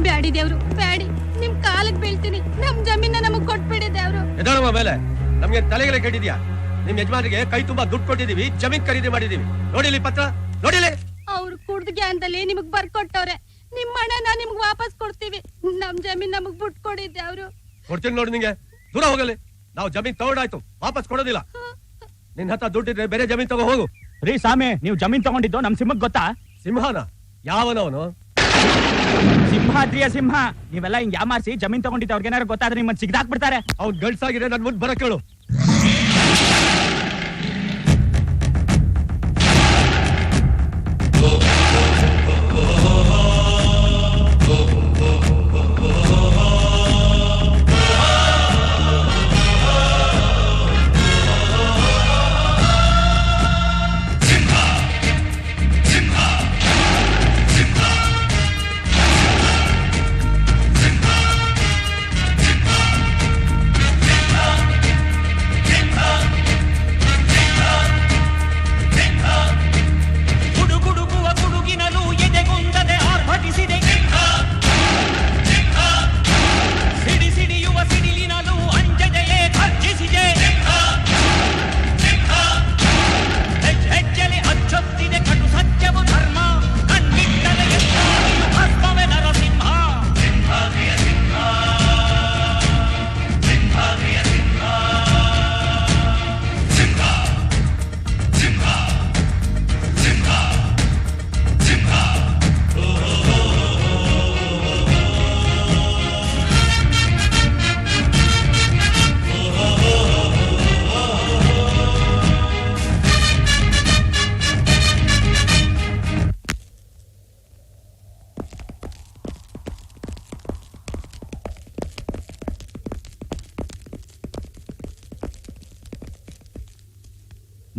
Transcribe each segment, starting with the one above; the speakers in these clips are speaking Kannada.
ಬ್ಯಾಡಿ ದೇವ್ರು ಬ್ಯಾಡಿ, ನಿಮ್ ಕಾಲಕ್ ಬೀಳ್ತೀನಿ, ನಮ್ ಜಮೀನ ನಮಗ್ ಕೊಟ್ಬಿಡಿ ದೇವ್ರು. ಎದಳಮ್ಮ ಮೇಲೆ, ನಮ್ಗೆ ತಲೆಗೆಲೆ ಕೆಟ್ಟಿದ್ಯಾ? ನಿಮ್ ಯಜಮಾನಿಗೆ ಕೈ ತುಂಬಾ ದುಡ್ಡು ಕೊಟ್ಟಿದೀವಿ, ಜಮೀನ್ ಖರೀದಿ ಮಾಡಿದೀವಿ. ನೋಡಿಲಿ ಪತ್ರ, ನೋಡಿಲಿ. ಅವ್ರು ಕುಡ್ದ ಗ್ಯಾನ್ದಲ್ಲಿ ನಿಮಗ್ ಬರ್ಕೊಟ್ಟವ್ರೆ. ನಿಮ್ ಹಣನ ನಿಮ್ಗ್ ವಾಪಸ್ ಕೊಡ್ತೀವಿ. ನಮ್ ಜಮೀನ್ ನಮಗ್ ಬಿಟ್ಕೊಡಿ ದೇವ್ರು. ಕೊಡ್ತೀನಿ ನೋಡಿ ನಿಂಗೆ, ದೂರ ಹೋಗಲಿ. ನಾವು ಜಮೀನ್ ತಗೊಂಡಾಯ್ತು, ವಾಪಸ್ ಕೊಡೋದಿಲ್ಲ. ನಿನ್ ಹತ್ರ ದುಡ್ಡಿದ್ರೆ ಬೇರೆ ಜಮೀನ್ ತಗೋ ಹೋಗು. ರೀ ಸ್ವಾಮಿ, ನೀವು ಜಮೀನ್ ತಗೊಂಡಿದ್ದು ನಮ್ ಸಿಂಹಕ್ ಗೊತ್ತಾ? ಸಿಂಹನ? ಯಾವನವನು? ಸಿಂಹಾದ್ರಿಯ ಸಿಂಹ. ನೀವೆಲ್ಲ ಹಿಂಗ್ ಯಾಮಾರಿಸಿ ಜಮೀನ್ ತಗೊಂಡಿದ್ದು ಅವ್ರಿಗೆ ಏನಾರು ಗೊತ್ತಾದ್ರೆ ನಿಮ್ಮನ್ನ ಸಿಗ್ದಾಕ್ಬಿಡ್ತಾರೆ. ಅವ್ನ್ ಗಳ್ಸಾಗಿದೆ, ನನ್ ಮುಂದ್ ಬರಕ್ ಹೇಳು.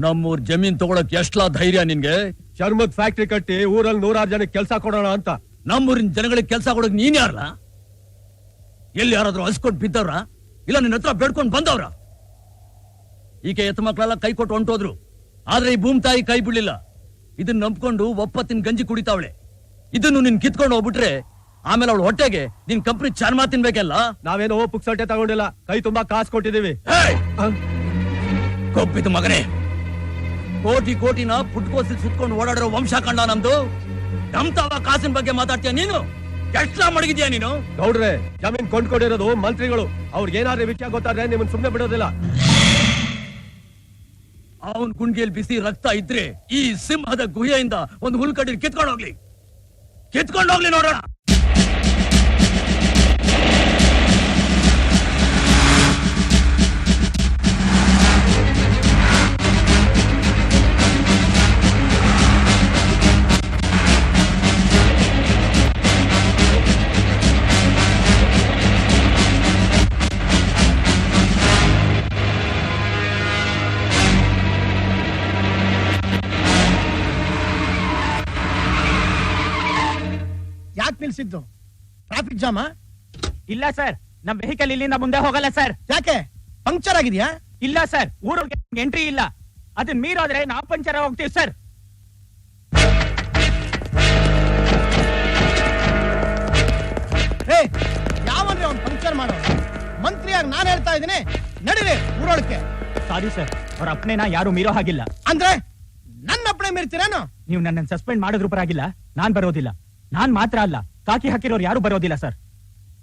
ನಮ್ಮೂರ್ ಜಮೀನ್ ತಗೊಳಕ್ ಎಷ್ಟಲಾ ಧೈರ್ಯ ನಿನ್ಗೆ? ಚರ್ಮದ್ ಫ್ಯಾಕ್ಟ್ರಿ ಕಟ್ಟಿ ಊರಲ್ಲಿ 100 ಜನಕ್ಕೆ ಕೆಲಸ ಕೊಡೋಣ ಅಂತ. ನಮ್ಮೂರಿನ ಜನಗಳಿಗೆ ಕೆಲಸ ಕೊಡಕ್ ನೀನ್ ಯಾರಲ್ಲ? ಎಲ್ಲಿ ಯಾರಾದ್ರೂ ಹಸ್ಕೊಂಡ್ ಬಿದ್ದವ್ರ? ಇಲ್ಲ ನಿನ್ನ ಹತ್ರ ಬೇಡ್ಕೊಂಡ್ ಬಂದವ್ರ? ಈಕೆ ಎತ್ತ ಮಕ್ಳೆಲ್ಲ ಕೈ ಕೊಟ್ಟು ಹೊಂಟೋದ್ರು, ಆದ್ರೆ ಈ ಭೂಮಿ ತಾಯಿ ಕೈ ಬಿಡ್ಲಿಲ್ಲ. ಇದನ್ನ ನಂಬ್ಕೊಂಡು ಒಪ್ಪತ್ತಿನ ಗಂಜಿ ಕುಡಿತಾವಳೆ. ಇದನ್ನು ನಿನ್ ಕಿತ್ಕೊಂಡು ಹೋಗ್ಬಿಟ್ರೆ ಆಮೇಲೆ ಅವಳು ಹೊಟ್ಟೆಗೆ ನಿನ್ ಕಂಪ್ನಿ ಚಾರ್ಮಾ ತಿನ್ಬೇಕಲ್ಲ. ನಾವೇನೋ ಪುಕ್ಸಟ್ಟೆ ತಗೊಂಡಿಲ್ಲ, ಕೈ ತುಂಬಾ ಕಾಸು ಕೊಟ್ಟಿದೀವಿ. ಕೊಪ್ಪಿದ ಮಗನೇ, ಕೋಟಿ ಕೋಟಿನ ಪುಟ್ಕೋಸಿ ಸುತ್ಕೊಂಡು ಓಡಾಡಿರೋ ವಂಶ ಕಂಡ ನಮ್ದು. ನಮ್ತಾವ ಕಾಸಿನ ಬಗ್ಗೆ ಮಾತಾಡ್ತೀಯ ನೀನು? ಎಷ್ಟಾ ಮಡಗಿದ್ಯಾ ನೀನು? ಗೌಡ್ರೆ, ಜಮೀನ್ ಕೊಂಡ್ಕೊಂಡಿರೋದು ಮಂತ್ರಿಗಳು. ಅವ್ರಿಗೆ ಏನಾದ್ರೂ ವಿಷಯ ಗೊತ್ತಾದ್ರೆ ನಿಮ್ಮನ್ ಸುಮ್ನೆ ಬಿಡೋದಿಲ್ಲ. ಅವನ್ ಗುಂಡಿಯಲ್ಲಿ ಬಿಸಿ ರಕ್ತ ಇದ್ರೆ ಈ ಸಿಂಹದ ಗುಹೆಯಿಂದ ಒಂದು ಹುಲ್ಕಡ್ಡಿ ಕಿತ್ಕೊಂಡೋಗ್ಲಿ ನೋಡೋಣ. ಯಾಕೆ ನಿಲ್ಸಿದ್ದು? ಟ್ರಾಫಿಕ್ ಜಾಮಾ? ಇಲ್ಲ ಸರ್, ನಮ್ ವೆಹಿಕಲ್ ಇಲ್ಲಿಂದ ಮುಂದೆ ಹೋಗಲ್ಲ ಸರ್. ಯಾಕೆ? ಪಂಕ್ಚರ್ ಆಗಿದ್ಯಾ? ಇಲ್ಲ ಸರ್, ಊರಿಗೆ ಎಂಟ್ರಿ ಇಲ್ಲ. ಅದನ್ನ ಮೀರೋದ್ರೆ ನಾವು ಪಂಚರ್ ಹೋಗ್ತೀವಿ ಸರ್. ಯಾವನ್ರಿ ಅವ್ನು ಪಂಕ್ಚರ್ ಮಾಡೋ? ಮಂತ್ರಿಯಾಗಿ ನಾನು ಹೇಳ್ತಾ ಇದ್ದೀನಿ, ನಡೀರಿ ಊರೊಳಕ್ಕೆ. ಸಾರಿ ಸರ್, ಅವ್ರ ಅಪ್ಪಣೆನ ಯಾರು ಮೀರೋ ಹಾಗಿಲ್ಲ. ಅಂದ್ರೆ ನನ್ನ ಅಪ್ಪಣೆ ಮೀರ್ತೀರೇನು? ನೀವು ನನ್ನನ್ನು ಸಸ್ಪೆಂಡ್ ಮಾಡಿದ್ರು ಪರವಾಗಿಲ್ಲ, ನಾನ್ ಬರೋದಿಲ್ಲ. ನಾನ್ ಮಾತ್ರ ಅಲ್ಲ, ಕಾಕಿ ಹಾಕಿರೋರು ಯಾರು ಬರೋದಿಲ್ಲ ಸರ್.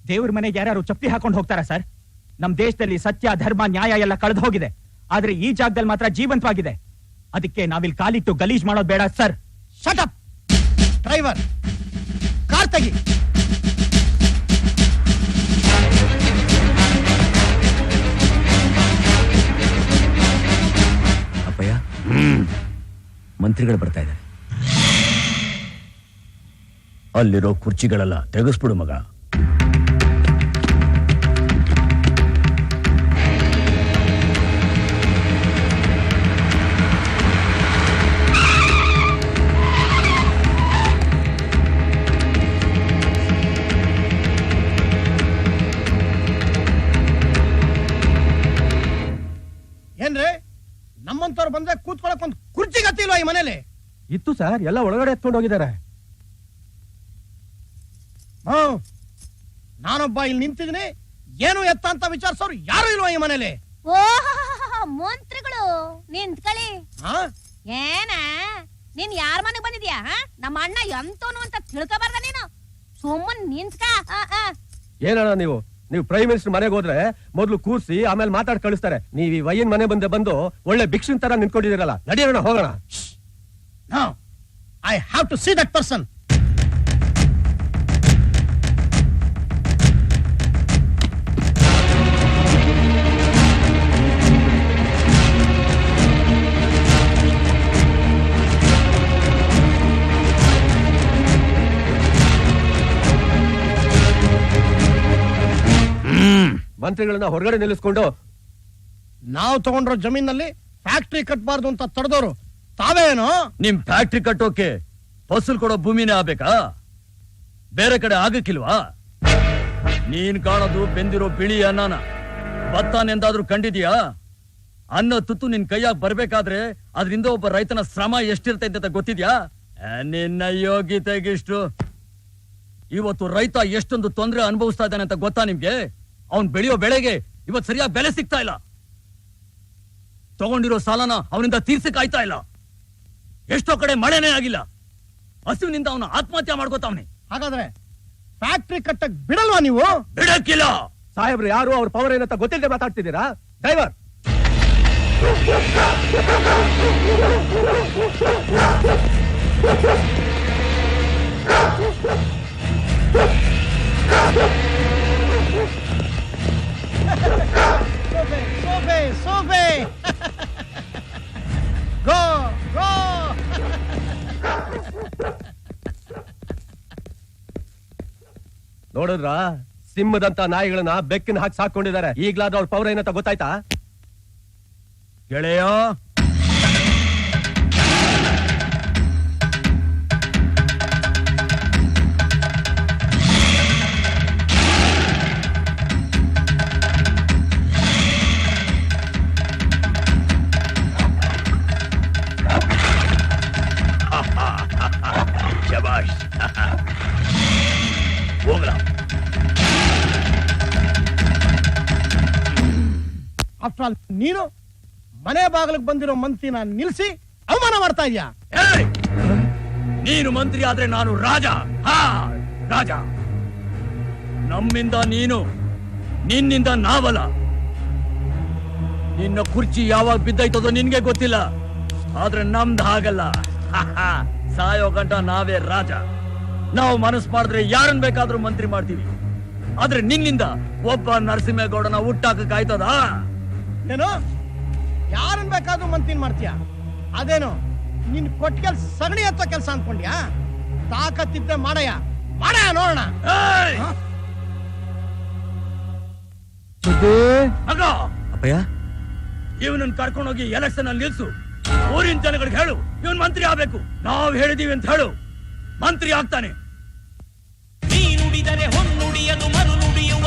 ದೇವ್ರ ಮನೆಗೆ ಯಾರು ಚಪ್ಪಲಿ ಹಾಕೊಂಡು ಹೋಗ್ತಾರ ಸರ್? ನಮ್ ದೇಶದಲ್ಲಿ ಸತ್ಯ, ಧರ್ಮ, ನ್ಯಾಯ ಎಲ್ಲ ಕಳೆದು ಹೋಗಿದೆ. ಆದ್ರೆ ಈ ಜಾಗದಲ್ಲಿ ಮಾತ್ರ ಜೀವಂತವಾಗಿದೆ. ಅದಕ್ಕೆ ನಾವಿಲ್ಲಿ ಕಾಲಿಟ್ಟು ಗಲೀಜ್ ಮಾಡೋದು ಬೇಡ sir. Shut up driver, car ತೆಗಿ. ಅಪ್ಪಯ್ಯ, ಮಂತ್ರಿಗಳು ಬರ್ತಾ ಇದ್ದಾರೆ. ಅಲ್ಲಿರೋ ಕುರ್ಚಿಗಳೆಲ್ಲ ತೆಗೆಸ್ಬಿಡು ಮಗ. ಏನ್ರಿ, ನಮ್ಮಂತವ್ರು ಬಂದ್ರೆ ಕೂತ್ಕೊಳಕ್ ಒಂದು ಕುರ್ಚಿ ಗತ್ತಿಲ್ವಾ ಈ ಮನೇಲಿ? ಇತ್ತು ಸರ್, ಎಲ್ಲ ಒಳಗಡೆ ಎತ್ಕೊಂಡು ಹೋಗಿದ್ದಾರೆ. ನಾನೊಬ್ಬ ಇಲ್ಲಿ ನಿಂತಿದ್ದೀನಿ, ಏನು ಎತ್ತ ಅಂತ ವಿಚಾರಿಸೋರು ಯಾರು ಇಲ್ವಾ ಈ ಮನೇಲಿ? ಓಹ್ ಮಂತ್ರಿಗಳು ನಿಂತ್ಕೊಳ್ಳಿ. ಹಾ ಏನ ನೀನ್ ಯಾರ ಮನೆಗ್ ಬಂದಿದ್ಯಾ? ನಮ್ಮ ಅಣ್ಣ ಎಂತೋನು ಅಂತ ತಿಳ್ಕೊಬಾರ್ದ ನೀನು? ಸುಮ್ಮನ್ ನಿಂತ್ಕ. ಏನಣ್ಣ ನೀವು ಪ್ರೈಮ್ ಮಿನಿಸ್ಟರ್ ಮನೆಗೆ ಹೋದ್ರೆ ಮೊದ್ಲು ಕೂರ್ಸಿ ಆಮೇಲೆ ಮಾತಾಡ್ ಕಳಿಸ್ತಾರೆ. ನೀವ್ ಈ ವಯ್ಯನ್ ಮನೆ ಬಂದು ಒಳ್ಳೆ ಭಿಕ್ಷುನ್ ತರ ನಿಂತ್ಕೊಂಡಿದ್ದೀರಲ್ಲ, ನಡಿಯೋಣ ಹೋಗೋಣ. No, I have to see that person. ಮಂತ್ರಿಗಳನ್ನ ಹೊರಗಡೆ ನಿಲ್ಲಿಸ್ಕೊಂಡು ನಾವು ತಗೊಂಡ್ರೋ ಜಮೀನಲ್ಲಿ ಫ್ಯಾಕ್ಟ್ರಿ ಕಟ್ಬಾರ್ದು ಅಂತ ತಡೆದವರು ತಾವೇನೋ? ನಿಮ್ ಫ್ಯಾಕ್ಟ್ರಿ ಕಟ್ಟೋಕೆ ಫಸಲ್ ಕೊಡೋ ಭೂಮಿನೇ ಆಗ್ಬೇಕಾ? ಬೇರೆ ಕಡೆ ಆಗಕ್ಕಿಲ್ವಾ? ನೀನ್ ಕಾಣೋದು ಬೆಂದಿರೋ ಬಿಳಿ ಅನ್ನನ. ಭತ್ತನೆಂದಾದ್ರೂ ಕಂಡಿದ್ಯಾ? ಅನ್ನ ತುತ್ತು ನಿನ್ ಕೈಯಾಗ ಬರ್ಬೇಕಾದ್ರೆ ಅದ್ರಿಂದ ಒಬ್ಬ ರೈತನ ಶ್ರಮ ಎಷ್ಟಿರ್ತೈತೆ ಅಂತ ಗೊತ್ತಿದ್ಯಾ? ನಿನ್ನ ಯೋಗ್ಯತೆಗಿಷ್ಟು. ಇವತ್ತು ರೈತ ಎಷ್ಟೊಂದು ತೊಂದರೆ ಅನುಭವಿಸ್ತಾ ಇದ್ದಾನೆ ಅಂತ ಗೊತ್ತಾ ನಿಮ್ಗೆ? ಅವ್ನ್ ಬೆಳೆಯೋ ಬೆಳೆಗೆ ಇವತ್ತು ಸರಿಯಾಗಿ ಬೆಲೆ ಸಿಗ್ತಾ ಇಲ್ಲ. ತಗೊಂಡಿರೋ ಸಾಲನ ಅವನಿಂದ ತೀರ್ಸಕ್ ಆಯ್ತಾ ಇಲ್ಲ. ಎಷ್ಟೋ ಕಡೆ ಮಳೆನೇ ಆಗಿಲ್ಲ. ಹಸುವಿನಿಂದ ಅವನು ಆತ್ಮಹತ್ಯೆ ಮಾಡ್ಕೋತಾವ್ನೆ. ಹಾಗಾದ್ರೆ ಫ್ಯಾಕ್ಟ್ರಿ ಕಟ್ಟಕ್ ಬಿಡಲ್ವಾ ನೀವು? ಬಿಡಕ್ಕಿಲ್ಲ. ಸಾಹೇಬ್ರು ಯಾರು, ಅವ್ರ ಪವರ್ ಏನಂತ ಗೊತ್ತಿಲ್ಲದೆ ಮಾತಾಡ್ತಿದ್ದೀರಾ? ಡ್ರೈವರ್ ಸೋಫೆ ಸೋಫೆ ಗೋ ಗೋ. ನೋಡಿದ್ರ ಸಿಂಹದಂತ ನಾಯಿಗಳನ್ನ ಬೆಕ್ಕಿನ ಹಾಕಿ ಸಾಕೊಂಡಿದ್ದಾರೆ. ಈಗ್ಲಾದ್ರೂ ಅವ್ರ ಪವರ್ ಏನಂತ ಗೊತ್ತಾಯ್ತಾ? ಗೆಳೆಯ, ಶಬಾಷ್. ಹೋಗ್ಲಾ. ಆಫ್ಟರ್ ಆಲ್ ನೀನು ಮನೆ ಬಾಗಿಲಿಗೆ ಬಂದಿರೋ ಮಂತ್ರಿನ ನಿಲ್ಸಿ ಅವಮಾನ ಮಾಡ್ತಾ ಇದೀಯಾ? ಏಯ್! ನೀನು ಮಂತ್ರಿ ಆದ್ರೆ ನಾನು ರಾಜ. ಹಾ, ರಾಜ. ನಮ್ಮಿಂದ ನೀನು, ನಿನ್ನಿಂದ ನಾವಲ್ಲ. ನಿನ್ನ ಕುರ್ಚಿ ಯಾವಾಗ ಬಿದ್ದೈತದೋ ನಿನ್ಗೆ ಗೊತ್ತಿಲ್ಲ. ಆದ್ರೆ ನಮ್ದು ಹಾಗಲ್ಲ. ಸಾಯೋ ಗಂಟ ನಾವೇ ರಾಜ. ನಾವು ಮನಸ್ಸು ಮಾಡಿದ್ರೆ ಯಾರನ್ನ ಬೇಕಾದ್ರೂ ಮಂತ್ರಿ ಮಾಡ್ತೀವಿ. ಆದ್ರೆ ನಿನ್ನಿಂದ ಒಬ್ಬ ನರಸಿಂಹೇಗೌಡನ ಹುಟ್ಟಾಕಕ್ ಆಯ್ತದ? ಏನು ಯಾರನ್ ಬೇಕಾದ್ರೂ ಮಂತ್ರಿ ಮಾಡ್ತೀಯ? ಅದೇನು ನಿನ್ ಕೊಟ್ಟಿಗೆ ಸಗಣಿ ಎತ್ತೋ ಕೆಲಸ ಅನ್ಕೊಂಡ್ಯಾ? ತಾಕತ್ತಿದ್ದೆ ಮಾಡಯ್ಯ, ಮಾಡಯ್ಯ ನೋಡೋಣ. ಮಗ ಅಪ್ಪಯ್ಯ, ಇವನನ್ನ ಕರ್ಕೊಂಡೋಗಿ ಎಲೆಕ್ಷನ್ ಅಲ್ಲಿ ನಿಲ್ಸು. ಊರಿನ ಜನಗಳಿಗೆ ಹೇಳು ಇವನ್ ಮಂತ್ರಿ ಆಗ್ಬೇಕು. ನಾವ್ ಹೇಳಿದೀವಿ ಅಂತ ಹೇಳು, ಮಂತ್ರಿ ಆಗ್ತಾನೆ. ನೀ ನುಡಿದರೆ ಹೊನ್ನುಡಿಯದು ಮರು ನುಡಿಯುವ